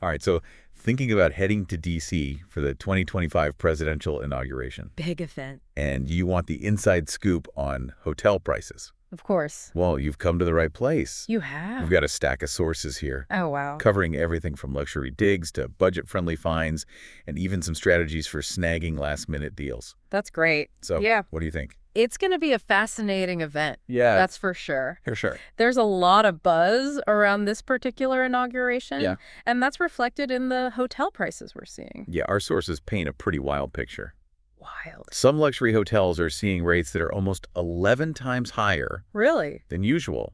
All right, so thinking about heading to D.C. for the 2025 presidential inauguration, Big event. and you want the inside scoop on hotel prices. Of course. Well, you've come to the right place. You We've have? got a stack of sources here, Oh, wow. covering everything from luxury digs to budget-friendly finds, and even some strategies for snagging last-minute deals. That's great. So, Yeah. what do you think? It's going to be a fascinating event. Yeah, That's for sure. for sure. There's a lot of buzz around this particular inauguration. Yeah. And that's reflected in the hotel prices we're seeing. Yeah, our sources paint a pretty wild picture. Wild. Some luxury hotels are seeing rates that are almost 11 times higher Really? than usual.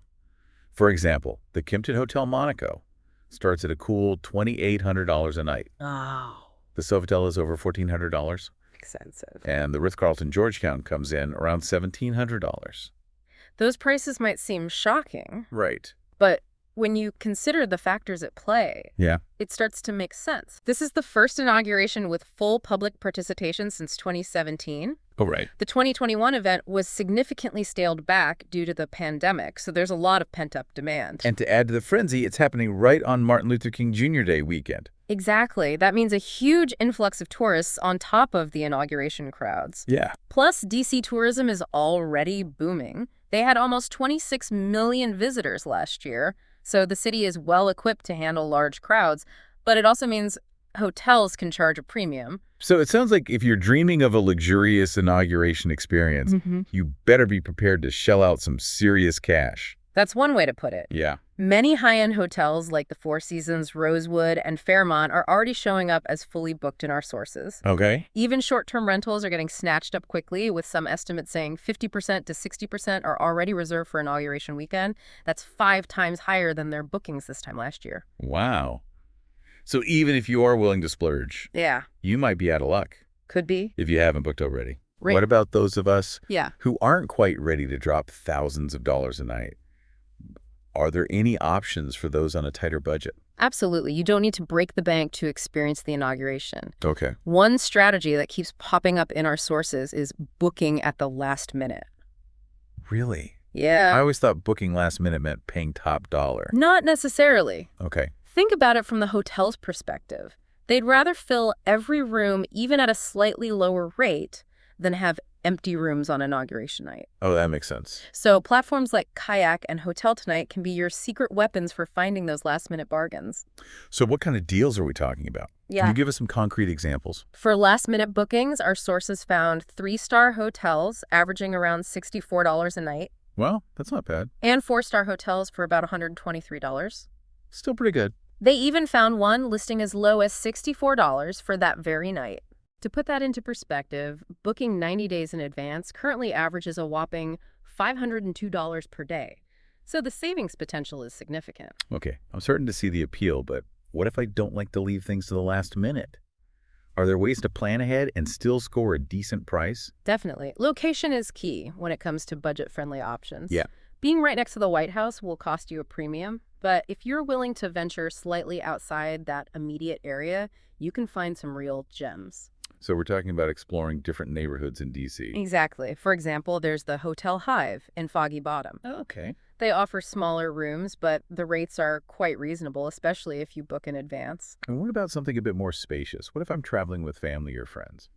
For example, the Kimpton Hotel Monaco starts at a cool $2,800 a night. Oh, The Sofitel is over $1,400, expensive. and the Ritz-Carlton Georgetown comes in around $1,700. Those prices might seem shocking, Right. but when you consider the factors at play, Yeah. it starts to make sense. This is the first inauguration with full public participation since 2017. Oh, right. The 2021 event was significantly scaled back due to the pandemic, so there's a lot of pent-up demand. And to add to the frenzy, it's happening right on Martin Luther King Jr. Day weekend. Exactly. That means a huge influx of tourists on top of the inauguration crowds. Yeah. Plus, DC tourism is already booming. They had almost 26 million visitors last year, so the city is well equipped to handle large crowds, but it also means hotels can charge a premium. So it sounds like if you're dreaming of a luxurious inauguration experience, you better be prepared to shell out some serious cash. That's one way to put it. Yeah. Many high-end hotels like the Four Seasons, Rosewood, and Fairmont are already showing up as fully booked in our sources. Okay. Even short-term rentals are getting snatched up quickly, with some estimates saying 50% to 60% are already reserved for inauguration weekend. That's 5 times higher than their bookings this time last year. Wow. So even if you are willing to splurge, Yeah, you might be out of luck could be. if you haven't booked already. Right. What about those of us Yeah. who aren't quite ready to drop thousands of dollars a night? Are there any options for those on a tighter budget? Absolutely. You don't need to break the bank to experience the inauguration. Okay. One strategy that keeps popping up in our sources is booking at the last minute. Really? I Yeah. always thought booking last minute meant paying top dollar. Not necessarily. Okay. Think about it from the hotel's perspective. They'd rather fill every room, even at a slightly lower rate, than have empty rooms on inauguration night. Oh, that makes sense. So platforms like Kayak and Hotel Tonight can be your secret weapons for finding those last-minute bargains. So what kind of deals are we talking about? Can you give us some concrete examples? For last-minute bookings, our sources found 3-star hotels averaging around $64 a night, Well, that's not bad. and 4-star hotels for about $123. Still pretty good. They even found one listing as low as $64 for that very night. To put that into perspective, booking 90 days in advance currently averages a whopping $502 per day. So the savings potential is significant. Okay, I'm starting to see the appeal, but what if I don't like to leave things to the last minute? Are there ways to plan ahead and still score a decent price? Definitely. Location is key when it comes to budget-friendly options. Yeah. Being right next to the White House will cost you a premium, but if you're willing to venture slightly outside that immediate area, you can find some real gems. So we're talking about exploring different neighborhoods in D.C. Exactly. For example, there's the Hotel Hive in Foggy Bottom. Oh, okay. They offer smaller rooms, but the rates are quite reasonable, especially if you book in advance. And what about something a bit more spacious? What if I'm traveling with family or friends?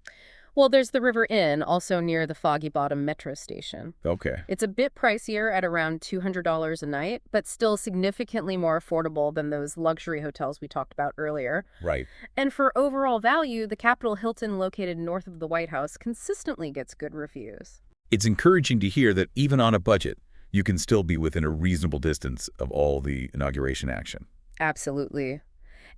Well, there's the River Inn, also near the Foggy Bottom metro station. Okay. It's a bit pricier at around $200 a night, but still significantly more affordable than those luxury hotels we talked about earlier. Right. And for overall value, the Capitol Hilton located north of the White House consistently gets good reviews. It's encouraging to hear that even on a budget, you can still be within a reasonable distance of all the inauguration action. Absolutely.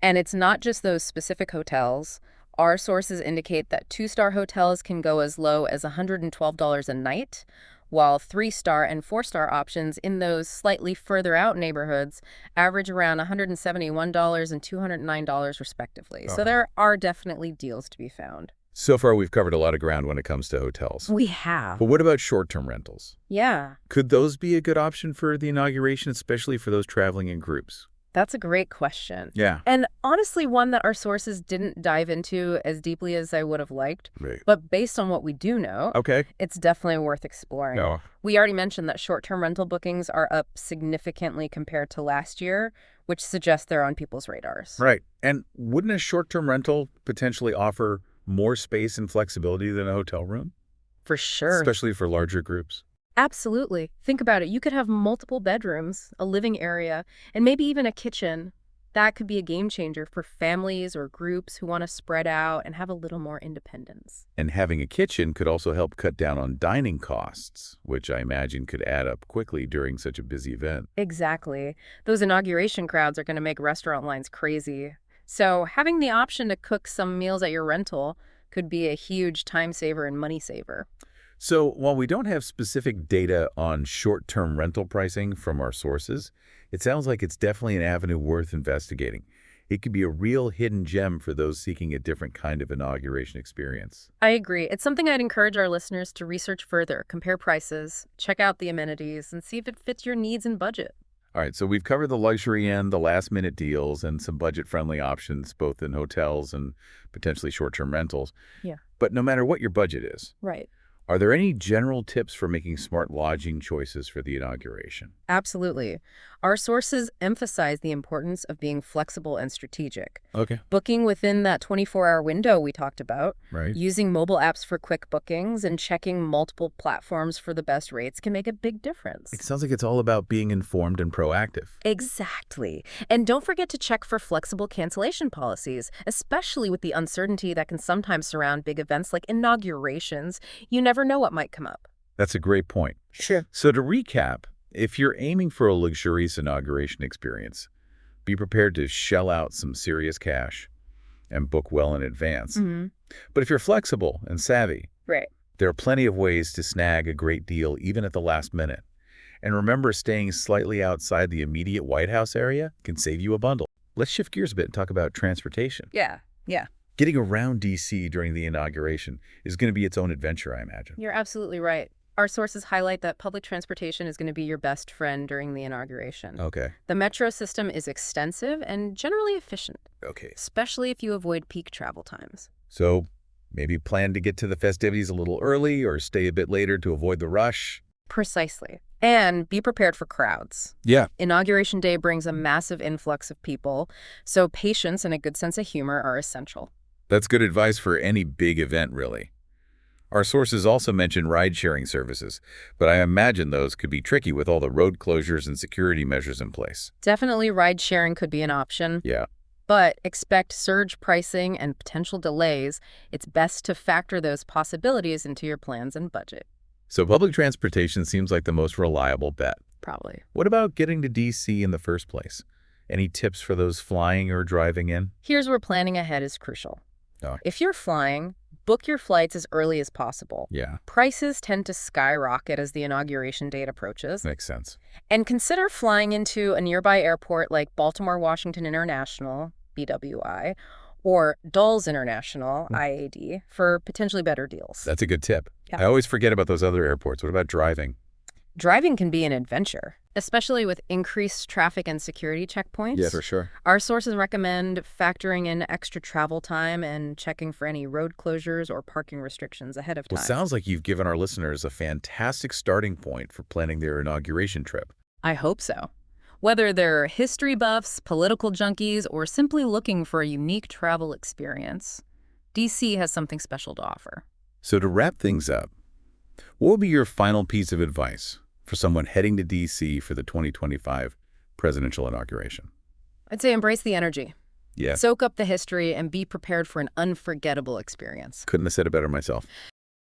And it's not just those specific hotels. Our sources indicate that 2-star hotels can go as low as $112 a night, while 3-star and 4-star options in those slightly further out neighborhoods average around $171 and $209 respectively. So there are definitely deals to be found. So far, we've covered a lot of ground when it comes to hotels. We have. But what about short-term rentals? Yeah, Could those be a good option for the inauguration, especially for those traveling in groups? That's a great question. Yeah. And honestly, one that our sources didn't dive into as deeply as I would have liked. Right. But based on what we do know, Okay. it's definitely worth exploring. No. We already mentioned that short-term rental bookings are up significantly compared to last year, which suggests they're on people's radars. Right. And wouldn't a short-term rental potentially offer more space and flexibility than a hotel room? For sure. Especially for larger groups. Absolutely. Think about it. You could have multiple bedrooms, a living area, and maybe even a kitchen. That could be a game changer for families or groups who want to spread out and have a little more independence. And having a kitchen could also help cut down on dining costs, which I imagine could add up quickly during such a busy event. Exactly. Those inauguration crowds are going to make restaurant lines crazy. So having the option to cook some meals at your rental could be a huge time saver and money saver. So while we don't have specific data on short-term rental pricing from our sources, it sounds like it's definitely an avenue worth investigating. It could be a real hidden gem for those seeking a different kind of inauguration experience. I agree. It's something I'd encourage our listeners to research further, compare prices, check out the amenities, and see if it fits your needs and budget. All right, so we've covered the luxury end, the last-minute deals, and some budget-friendly options, both in hotels and potentially short-term rentals. Yeah. But no matter what your budget is, Right. are there any general tips for making smart lodging choices for the inauguration? Absolutely. Our sources emphasize the importance of being flexible and strategic. Okay. Booking within that 24-hour window we talked about, Right. using mobile apps for quick bookings, and checking multiple platforms for the best rates can make a big difference. It sounds like it's all about being informed and proactive. Exactly. And don't forget to check for flexible cancellation policies, especially with the uncertainty that can sometimes surround big events like inaugurations. You never know what might come up. That's a great point. Sure. So to recap, if you're aiming for a luxurious inauguration experience, be prepared to shell out some serious cash and book well in advance. But if you're flexible and savvy, Right. there are plenty of ways to snag a great deal even at the last minute. And remember, staying slightly outside the immediate White House area can save you a bundle. Let's shift gears a bit and talk about transportation. Yeah. Getting around D.C. during the inauguration is going to be its own adventure, I imagine. You're absolutely right. Our sources highlight that public transportation is going to be your best friend during the inauguration. Okay. The metro system is extensive and generally efficient, Okay. especially if you avoid peak travel times. So maybe plan to get to the festivities a little early or stay a bit later to avoid the rush. Precisely. And be prepared for crowds. Yeah. Inauguration Day brings a massive influx of people, so patience and a good sense of humor are essential. That's good advice for any big event, really. Our sources also mention ride-sharing services, but I imagine those could be tricky with all the road closures and security measures in place. Definitely ride sharing could be an option, Yeah. but expect surge pricing and potential delays. It's best to factor those possibilities into your plans and budget. So public transportation seems like the most reliable bet. Probably. What about getting to D.C. in the first place? Any tips for those flying or driving in? Here's where planning ahead is crucial. Oh. If you're flying, book your flights as early as possible. Yeah, Prices tend to skyrocket as the inauguration date approaches. makes sense. And consider flying into a nearby airport like Baltimore Washington International, BWI, or Dulles International, IAD, for potentially better deals. That's a good tip. Yeah. I always forget about those other airports. What about driving? Driving can be an adventure, especially with increased traffic and security checkpoints. sure. Our sources recommend factoring in extra travel time and checking for any road closures or parking restrictions ahead of time. Well, sounds like you've given our listeners a fantastic starting point for planning their inauguration trip. I hope so. Whether they're history buffs, political junkies, or simply looking for a unique travel experience, DC has something special to offer. So to wrap things up, what would be your final piece of advice for someone heading to D.C. for the 2025 presidential inauguration? I'd say embrace the energy. Yeah, Soak up the history and be prepared for an unforgettable experience. couldn't have said it better myself.